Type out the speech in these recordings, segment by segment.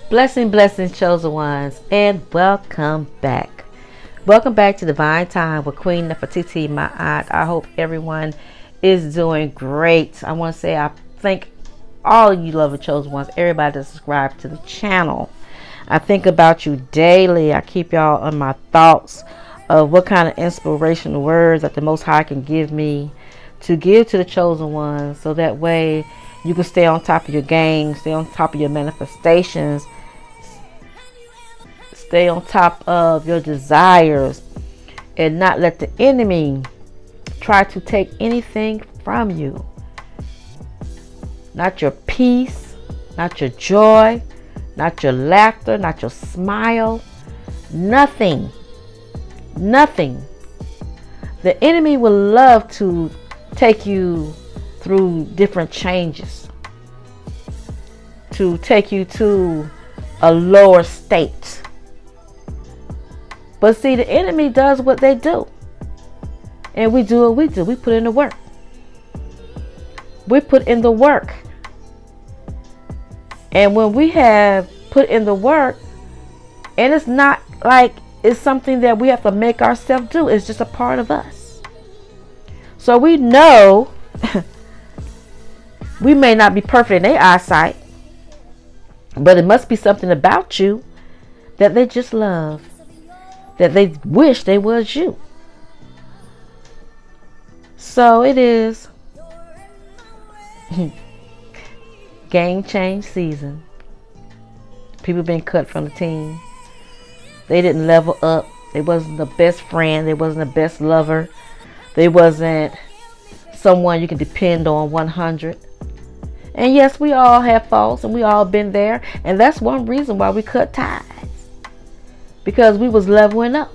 Blessings, chosen ones, and welcome back. Welcome back to Divine Time with Queen Nefertiti, my aunt. I hope everyone is doing great. I want to say I thank all of you lovely chosen ones, everybody that subscribed to the channel. I think about you daily. I keep y'all on my thoughts of what kind of inspirational words that the Most High can give me to give to the chosen ones, so that way you can stay on top of your game, stay on top of your manifestations, stay on top of your desires, and not let the enemy try to take anything from you. Not your peace, not your joy, not your laughter, not your smile. Nothing. Nothing. The enemy will love to take you through different changes, to take you to a lower state. But see, the enemy does what they do, and we do what we do. We put in the work. We put in the work. And when we have put in the work, and it's not like it's something that we have to make ourselves do, it's just a part of us. So we know we may not be perfect in their eyesight, but it must be something about you that they just love, that they wish they was you. So it is game change season. People been cut from the team. They didn't level up. They wasn't the best friend. They wasn't the best lover. They wasn't someone you can depend on 100. And yes, we all have faults, and we all been there. And that's one reason why we cut ties, because we was leveling up.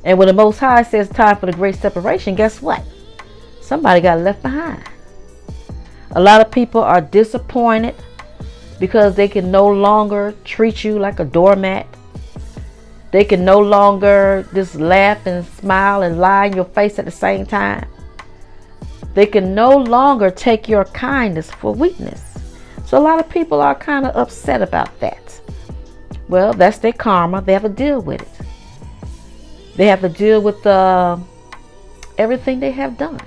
And when the Most High says time for the great separation, guess what? Somebody got left behind. A lot of people are disappointed because they can no longer treat you like a doormat. They can no longer just laugh and smile and lie in your face at the same time. They can no longer take your kindness for weakness. So a lot of people are kind of upset about that. Well, that's their karma. They have to deal with it. They have to deal with everything they have done.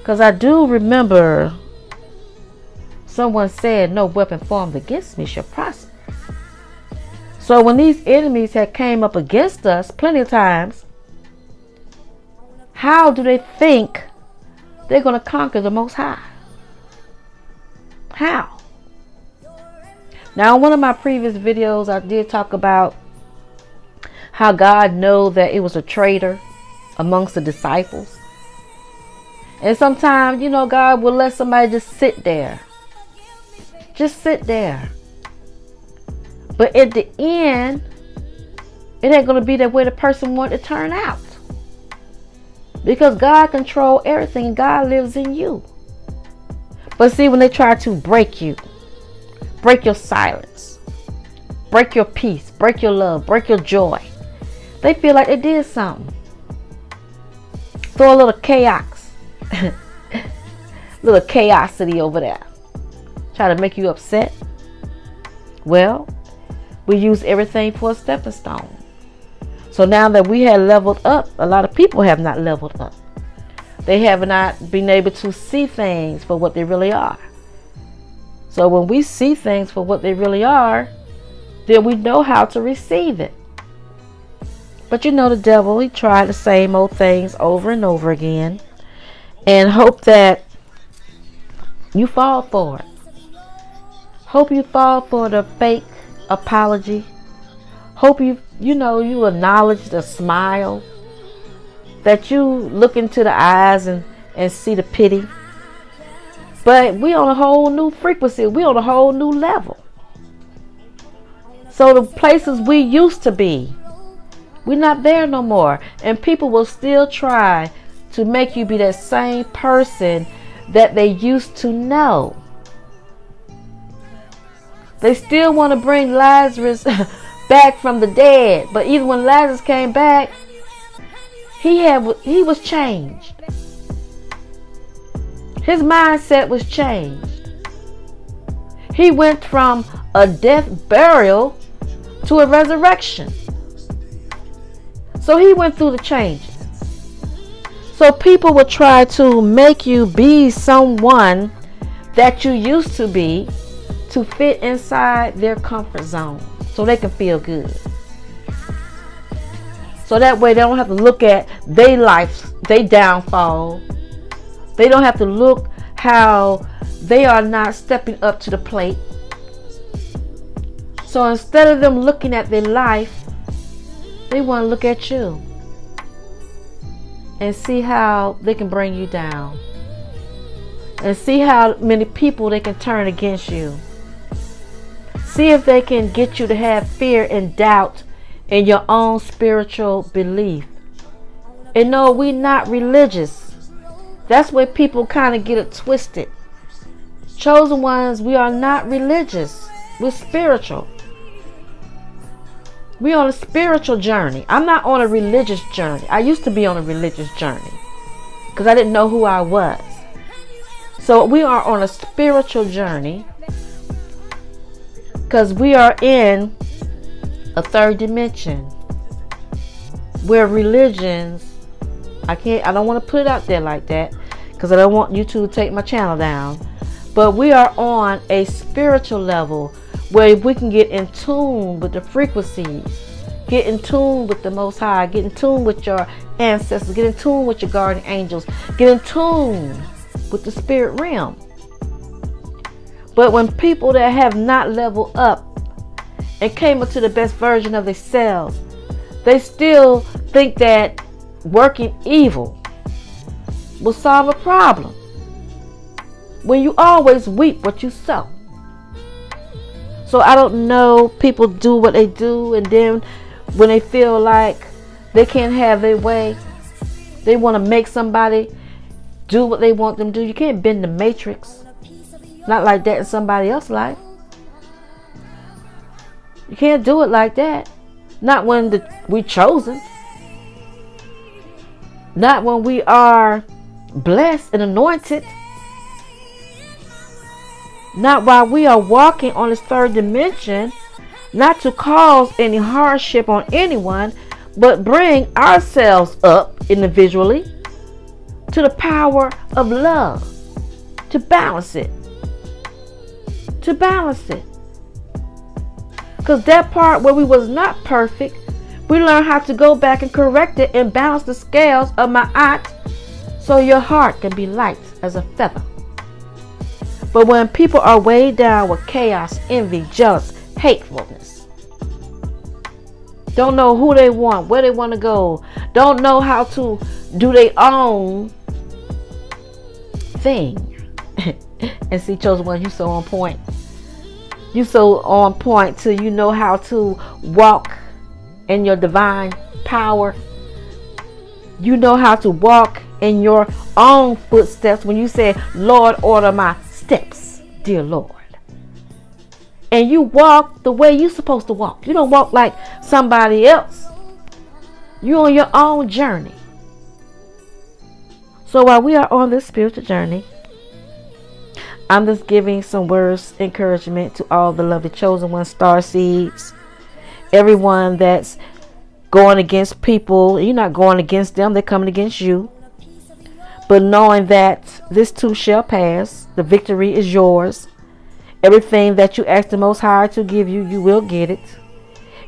Because I do remember someone said, "No weapon formed against me shall prosper." So when these enemies had came up against us plenty of times, how do they think they're going to conquer the Most High? How? Now, in one of my previous videos, I did talk about how God knows that it was a traitor amongst the disciples. And sometimes, God will let somebody just sit there. Just sit there. But at the end, it ain't going to be the way the person wanted to turn out. Because God controls everything, and God lives in you. But see, when they try to break you, break your silence, break your peace, break your love, break your joy, they feel like they did something. Throw a little chaos, little chaosity over there. Try to make you upset. Well, we use everything for a stepping stone. So now that we have leveled up, a lot of people have not leveled up. They have not been able to see things for what they really are. So when we see things for what they really are, then we know how to receive it. But the devil, he tried the same old things over and over again, and hope that you fall for it. Hope you fall for the fake apology. Hope you acknowledge the smile, that you look into the eyes and see the pity. But we on a whole new frequency. We on a whole new level. So the places we used to be, we're not there no more. And people will still try to make you be that same person that they used to know. They still want to bring Lazarus back from the dead. But even when Lazarus came back, he was changed. His mindset was changed. He went from a death, burial, to a resurrection. So he went through the changes. So people will try to make you be someone that you used to be to fit inside their comfort zone so they can feel good. So that way they don't have to look at their life, their downfall. They don't have to look how they are not stepping up to the plate. So instead of them looking at their life, they want to look at you and see how they can bring you down. And see how many people they can turn against you. See if they can get you to have fear and doubt in your own spiritual belief. And no, we're not religious. That's where people kind of get it twisted. Chosen ones, we are not religious. We're spiritual. We're on a spiritual journey. I'm not on a religious journey. I used to be on a religious journey because I didn't know who I was. So we are on a spiritual journey because we are in a third dimension where religions, I don't want to put it out there like that because I don't want you to take my channel down. But we are on a spiritual level where we can get in tune with the frequencies, get in tune with the Most High, get in tune with your ancestors, get in tune with your guardian angels, get in tune with the spirit realm. But when people that have not leveled up and came up to the best version of themselves, they still think that working evil will solve a problem. When you always reap what you sow. So I don't know, people do what they do, and then when they feel like they can't have their way, they want to make somebody do what they want them to do. You can't bend the matrix. Not like that in somebody else's life. You can't do it like that. Not when we chosen. Not when we are blessed and anointed. Not while we are walking on this third dimension, not to cause any hardship on anyone, but bring ourselves up individually to the power of love, to balance it. To balance it. Because that part where we was not perfect, we learned how to go back and correct it and balance the scales of my aunt so your heart can be light as a feather. But when people are weighed down with chaos, envy, jealous, hatefulness, don't know who they want, where they want to go, don't know how to do their own thing. And see, chosen one, you so on point. You so on point till you know how to walk in your divine power. You know how to walk in your own footsteps when you say, Lord, order my steps, dear Lord. And you walk the way you're supposed to walk. You don't walk like somebody else. You're on your own journey. So while we are on this spiritual journey, I'm just giving some words of encouragement to all the lovely chosen ones, star seeds, everyone that's going against people. You're not going against them, they're coming against you. But knowing that this too shall pass, the victory is yours. Everything that you ask the Most High to give you, you will get it.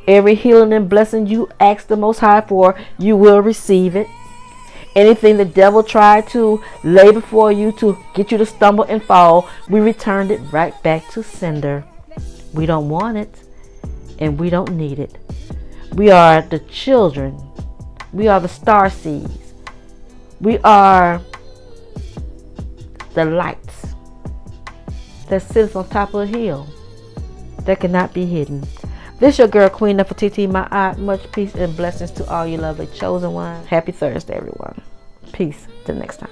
Every healing and blessing you ask the Most High for, you will receive it. Anything the devil tried to lay before you to get you to stumble and fall, we returned it right back to sender. We don't want it, and we don't need it. We are the children. We are the star seeds. We are the lights that sits on top of a hill that cannot be hidden. This your girl, Queen Nefertiti, my aunt. Much peace and blessings to all you lovely chosen ones. Happy Thursday, everyone. Peace. Till next time.